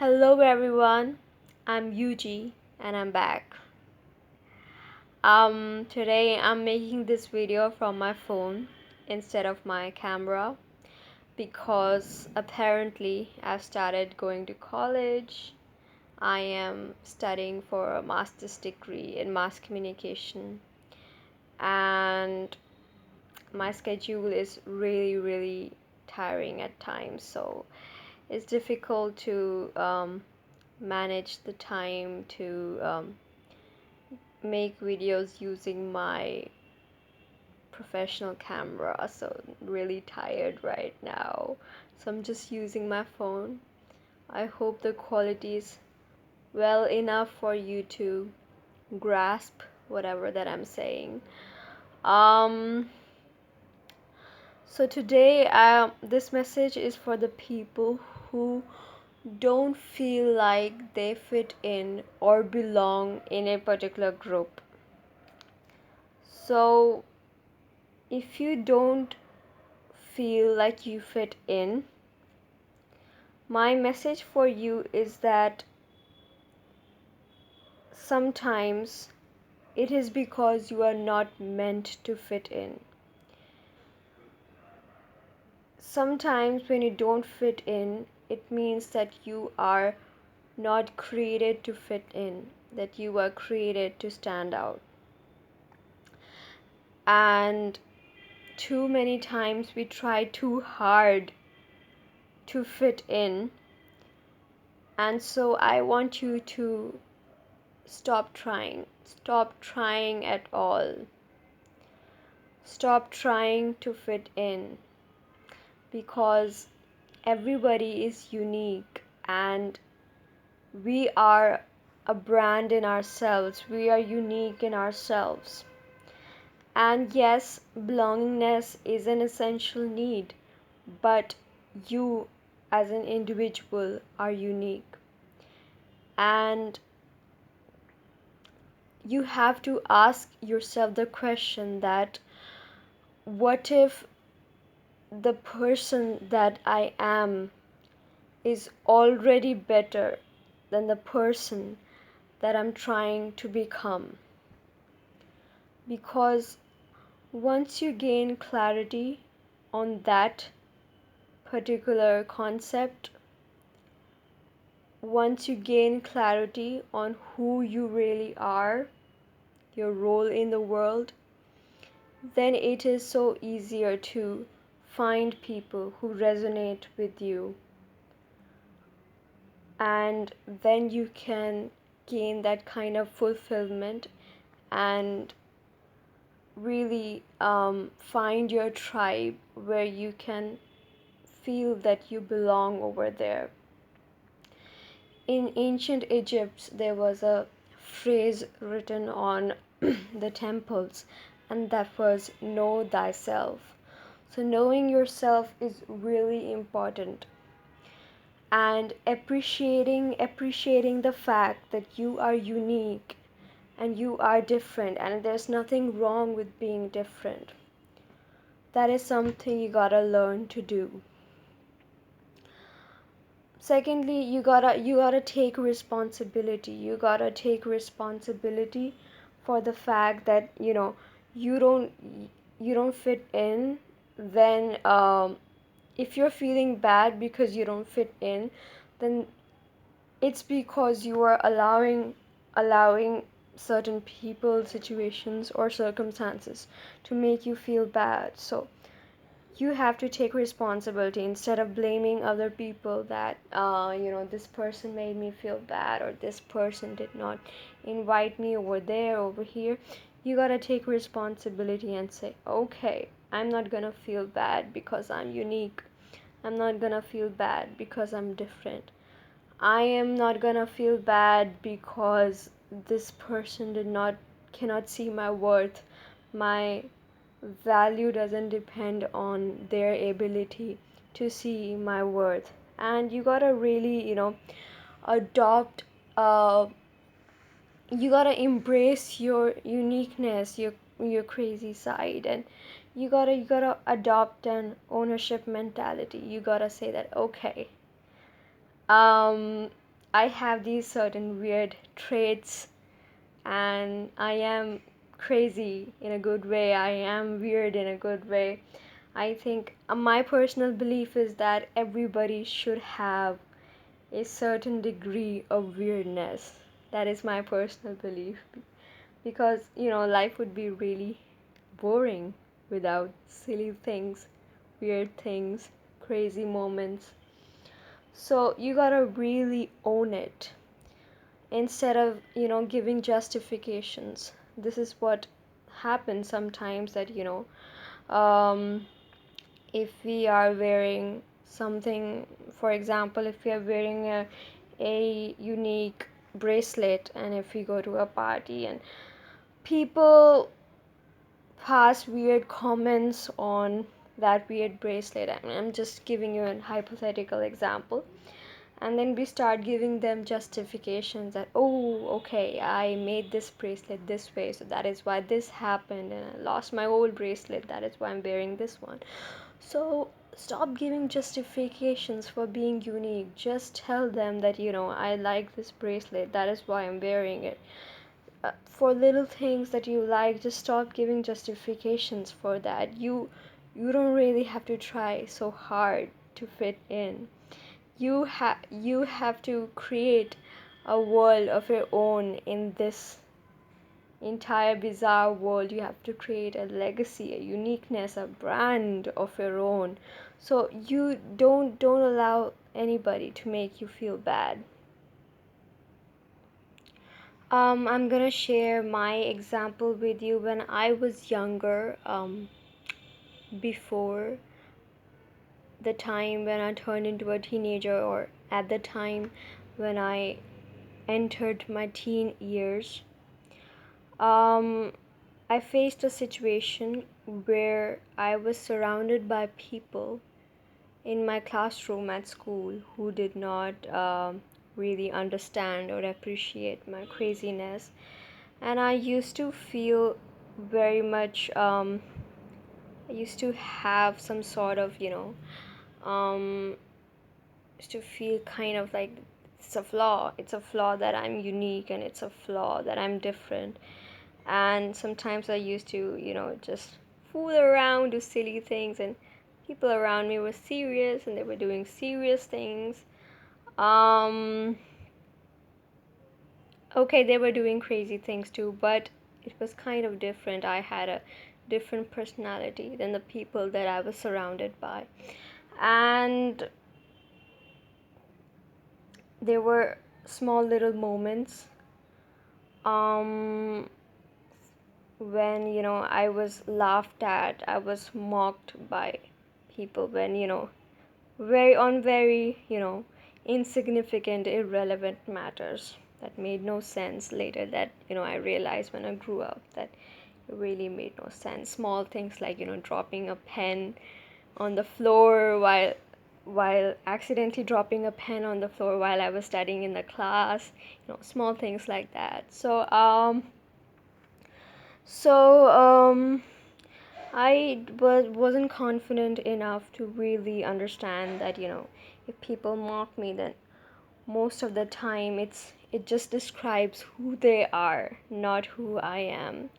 Hello everyone, I'm Yuji and I'm back. Today I'm making this video from my phone instead of my camera because apparently I've started going to college. I am studying for a master's degree in mass communication and my schedule is really tiring at times, so it's difficult to manage the time to make videos using my professional camera. So really tired right now, so I'm just using my phone. I hope the quality is well enough for you to grasp whatever that I'm saying. So today this message is for the people who don't feel like they fit in or belong in a particular group. So if you don't feel like you fit in, my message for you is that sometimes it is because you are not meant to fit in. Sometimes when you don't fit in, it means that you are not created to fit in, that you are created to stand out. And too many times we try too hard to fit in, and so I want you to stop trying at all. Stop trying to fit in, because everybody is unique and we are a brand in ourselves. We are unique in ourselves. And yes, belongingness is an essential need, but you as an individual are unique. And you have to ask yourself the question that what if the person that I am is already better than the person that I'm trying to become? Because once you gain clarity on that particular concept, once you gain clarity on who you really are, your role in the world, then it is so easier to find people who resonate with you, and then you can gain that kind of fulfillment and really find your tribe where you can feel that you belong over there. In ancient Egypt, there was a phrase written on the temples, and that was know thyself. So knowing yourself is really important, and appreciating the fact that you are unique and you are different, and there's nothing wrong with being different. That is something you gotta learn to do. Secondly, you gotta take responsibility. You gotta take responsibility for the fact that you don't you don't fit in. Then if you're feeling bad because you don't fit in, then it's because you are allowing certain people, situations, or circumstances to make you feel bad. So you have to take responsibility instead of blaming other people that this person made me feel bad, or this person did not invite me over there, over here. You gotta take responsibility and say, okay, I'm not gonna feel bad because I'm unique. I'm not gonna feel bad because I'm different. I am not gonna feel bad because this person did not cannot see my worth. My value doesn't depend on their ability to see my worth. And you gotta really adopt you gotta embrace your uniqueness, your crazy side, and you gotta adopt an ownership mentality. You gotta say that, okay, um I have these certain weird traits, and I am crazy in a good way. I am weird in a good way. I think my personal belief is that everybody should have a certain degree of weirdness. That is my personal belief. Because, life would be really boring without silly things, weird things, crazy moments. So you gotta really own it instead of, giving justifications. This is what happens sometimes that, um, if we are wearing something, for example, if we are wearing a unique bracelet, and if we go to a party and people pass weird comments on that weird bracelet. I mean, I'm just giving you a hypothetical example. And then we start giving them justifications that, oh, okay, I made this bracelet this way, so that is why this happened, and I lost my old bracelet, that is why I'm wearing this one. So stop giving justifications for being unique. Just tell them that, I like this bracelet, that is why I'm wearing it. For little things that you like, just stop giving justifications for that. You don't really have to try so hard to fit in. You have to create a world of your own in this entire bizarre world. You have to create a legacy, a uniqueness, a brand of your own. So you don't allow anybody to make you feel bad. I'm gonna share my example with you. When I was younger, before the time when I turned into a teenager, or at the time when I entered my teen years, um, I faced a situation where I was surrounded by people in my classroom at school who did not really understand or appreciate my craziness. And I used to feel very much, I used to have some sort of, used to feel kind of like it's a flaw that I'm unique, and it's a flaw that I'm different. And sometimes I used to, just fool around, do silly things, and people around me were serious and they were doing serious things. um okay, they were doing crazy things too, but it was kind of different. I had a different personality than the people that I was surrounded by. And there were small little moments, um when, I was laughed at, I was mocked by people, when, very, insignificant, irrelevant matters that made no sense. Later, that, I realized when I grew up, that it really made no sense. Small things like, dropping a pen on the floor, while accidentally dropping a pen on the floor while I was studying in the class, small things like that. So wasn't confident enough to really understand that, if people mock me, then most of the time it just describes who they are, not who I am.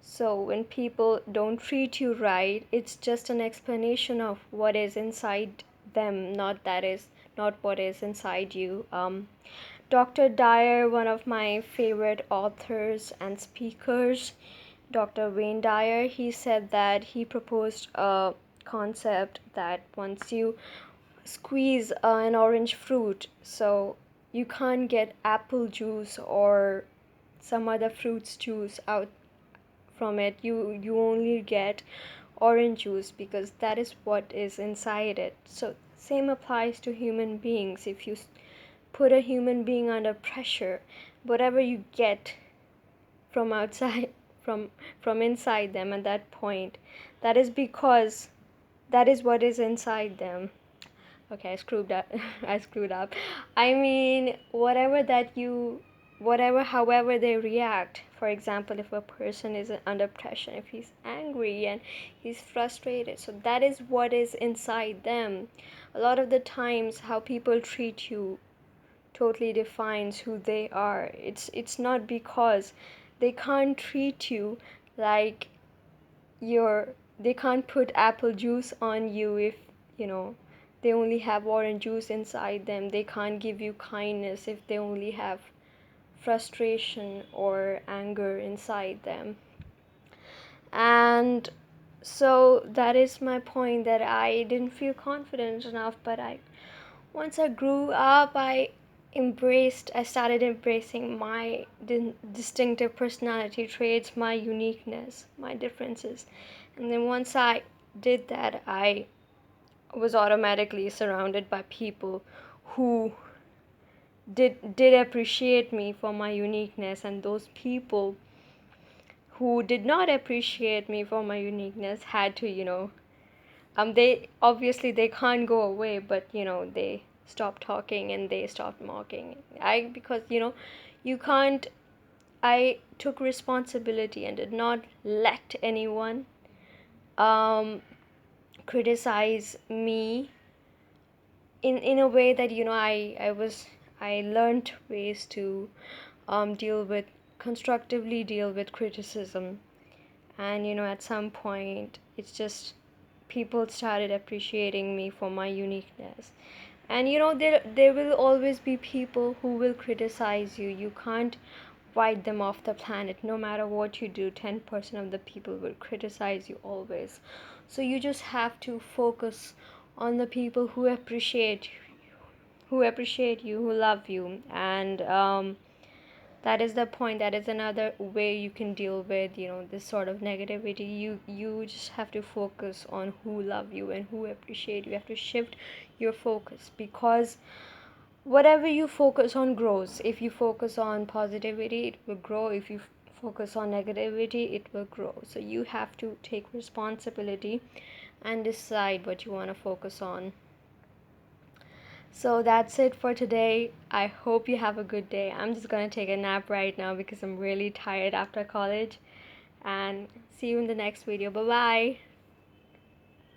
So when people don't treat you right, it's just an explanation of what is inside them, not what is inside you. Dr. Dyer, one of my favorite authors and speakers, Dr. Wayne Dyer, he said that he proposed a concept that once you squeeze an orange fruit, so you can't get apple juice or some other fruit's juice out from it. You only get orange juice, because that is what is inside it. So same applies to human beings. If you put a human being under pressure, whatever you get from outside, from inside them at that point, that is because that is what is inside them. Okay, I screwed up. I screwed up. I mean, however they react. For example, if a person is under pressure, if he's angry and he's frustrated, so that is what is inside them. A lot of the times, how people treat you totally defines who they are. It's not because they can't treat you like you're they can't put apple juice on you if, you know, they only have orange juice inside them. They can't give you kindness if they only have frustration or anger inside them. And so that is my point, that I didn't feel confident enough, but I once I grew up, I started embracing my distinctive personality traits, my uniqueness, my differences. And then once I did that, I was automatically surrounded by people who did appreciate me for my uniqueness, and those people who did not appreciate me for my uniqueness had to, they obviously they can't go away, but they stopped talking and they stopped mocking. I because you can't I took responsibility and did not let anyone um criticize me in a way that I learned ways to deal with constructively deal with criticism. And at some point it's just people started appreciating me for my uniqueness. And there will always be people who will criticize you. You can't wipe them off the planet. No matter what you do, 10% of the people will criticize you always. So you just have to focus on the people who appreciate you, who love you. And that is the point. That is another way you can deal with this sort of negativity. You just have to focus on who love you and who appreciate you. You have to shift your focus, because whatever you focus on grows. If you focus on positivity, it will grow. If you focus on negativity, it will grow. So you have to take responsibility and decide what you want to focus on. So that's it for today. I hope you have a good day. I'm just gonna take a nap right now because I'm really tired after college. And see you in the next video. Bye bye.